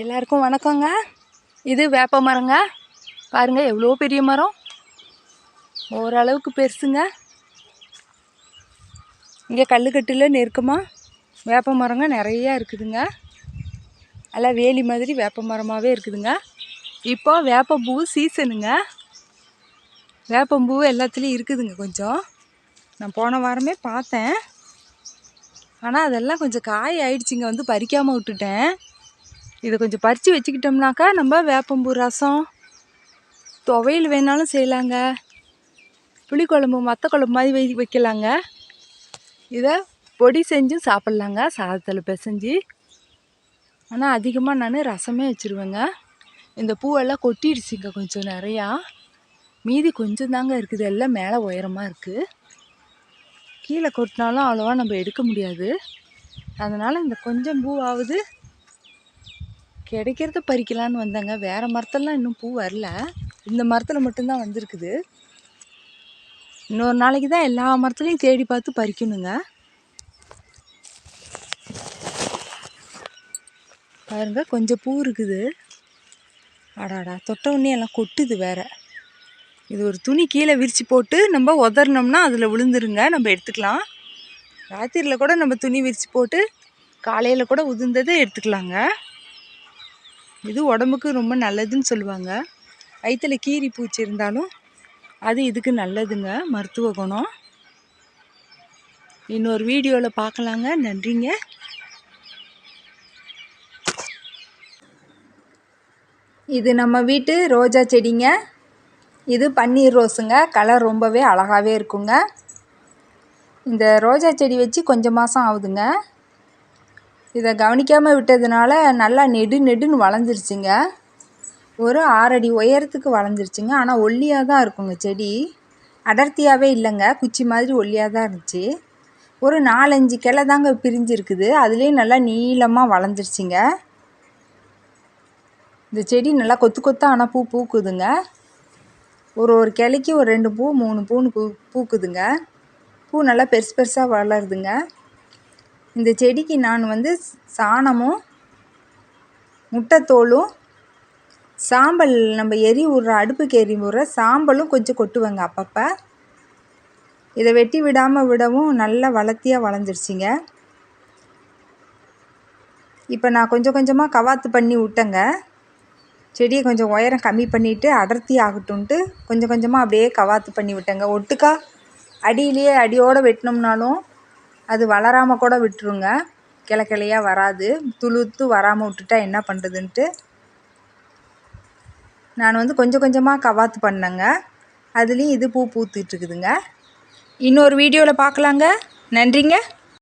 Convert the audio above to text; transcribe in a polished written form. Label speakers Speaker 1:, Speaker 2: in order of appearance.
Speaker 1: எல்லாருக்கும் வணக்கங்க. இது வேப்ப மரங்க. பாருங்கள் எவ்வளோ பெரிய மரம், ஓரளவுக்கு பெருசுங்க. இங்கே கல்லுக்கட்டில் நெருக்கமாக வேப்ப மரங்க நிறையா இருக்குதுங்க. எல்லாம் வேலி மாதிரி வேப்ப மரமாகவே இருக்குதுங்க. இப்போ வேப்பம்பூ சீசனுங்க. வேப்பம்பூ எல்லாத்துலேயும் இருக்குதுங்க. கொஞ்சம் நான் போன வாரமே பார்த்தேன், ஆனால் அதெல்லாம் கொஞ்சம் காய் ஆயிடுச்சுங்க. வந்து பறிக்காமல் விட்டுட்டேன். இதை கொஞ்சம் பறித்து வச்சுக்கிட்டோம்னாக்கா நம்ம வேப்பம்பூ ரசம், துவையல் வேணாலும் செய்யலாங்க. புளிக்குழம்பு மற்ற குழம்பு மாதிரி வைக்கலாங்க. இதை பொடி செஞ்சும் சாப்பிட்லாங்க, சாதத்தில் பிசைஞ்சு. ஆனால் அதிகமாக நான் ரசமே வச்சுருவேங்க. இந்த பூவெல்லாம் கொட்டிடுச்சுங்க கொஞ்சம் நிறையா. மீதி கொஞ்சம் தாங்க இருக்குது. எல்லாம் மேலே உயரமாக இருக்குது. கீழே கொட்டினாலும் அவ்வளோவா நம்ம எடுக்க முடியாது. அதனால் இந்த கொஞ்சம் பூவாவது கிடைக்கிறத பறிக்கலான்னு வந்தாங்க. வேறு மரத்தெல்லாம் இன்னும் பூ வரல. இந்த மரத்தில் மட்டும்தான் வந்திருக்குது. இன்னொரு நாளைக்கு தான் எல்லா மரத்துலையும் தேடி பார்த்து பறிக்கணுங்க. பாருங்க கொஞ்சம் பூ இருக்குது. ஆடாடா, தொட்ட உடனே எல்லாம் கொட்டுது வேற. இது ஒரு துணி கீழே விரித்து போட்டு நம்ம உதறினோம்னா அதில் விழுந்துருங்க, நம்ம எடுத்துக்கலாம். ராத்திரியில் கூட நம்ம துணி விரித்து போட்டு காலையில் கூட உதிர்ந்ததை எடுத்துக்கலாங்க. இது உடம்புக்கு ரொம்ப நல்லதுன்னு சொல்லுவாங்க. வயிற்றுல கீரி பூச்சி இருந்தாலும் அது இதுக்கு நல்லதுங்க, மருத்துவ குணம். இன்னொரு வீடியோவில் பார்க்கலாங்க. நன்றிங்க. இது நம்ம வீட்டு ரோஜா செடிங்க. இது பன்னீர் ரோஸுங்க. கலர் ரொம்பவே அழகாகவே இருக்குங்க. இந்த ரோஜா செடி வச்சு கொஞ்சம் மாதம் ஆகுதுங்க. இதை கவனிக்காமல் விட்டதுனால நல்லா நெடுன்னு வளர்ந்துருச்சுங்க. ஒரு 6 அடி உயரத்துக்கு வளர்ந்துருச்சுங்க. ஆனால் ஒல்லியாக தான் இருக்குங்க செடி, அடர்த்தியாகவே இல்லைங்க. குச்சி மாதிரி ஒல்லியாக தான் இருந்துச்சு. ஒரு 4-5 கிளை தாங்க பிரிஞ்சிருக்குது. அதுலேயும் நல்லா நீளமாக வளர்ந்துருச்சுங்க. இந்த செடி நல்லா கொத்து ஆனால் பூ பூக்குதுங்க. ஒரு கிளைக்கு ஒரு 2 பூ 3 பூன்னு பூக்குதுங்க. பூ நல்லா பெருசாக வளருதுங்க. இந்த செடிக்கு நான் சாணமும் முட்டைத்தோலும் சாம்பல், நம்ம அடுப்புக்கு எரி விடுற சாம்பலும் கொஞ்சம் கொட்டுவேங்க அப்பப்போ. இதை வெட்டி விடவும் நல்லா வளர்த்தியாக வளர்ந்துருச்சுங்க. இப்போ நான் கொஞ்சமாக கவாத்து பண்ணி விட்டேங்க. செடியை கொஞ்சம் உயரம் கம்மி பண்ணிவிட்டு அடர்த்தி ஆகட்டும்ன்ட்டு கொஞ்சமாக அப்படியே கவாத்து பண்ணி விட்டேங்க. ஒட்டுக்கா அடியோடு வெட்டினோம்னாலும் அது வளராமல் கூட விட்டுருங்க. கிளையாக வராது. துளுத்து வராமல் விட்டுட்டா என்ன பண்ணுறதுன்ட்டு நான் கொஞ்சமாக கவாத்து பண்ணேங்க. அதுலேயும் இது பூ பூத்துட்ருக்குதுங்க. இன்னொரு வீடியோவில் பார்க்கலாங்க. நன்றிங்க.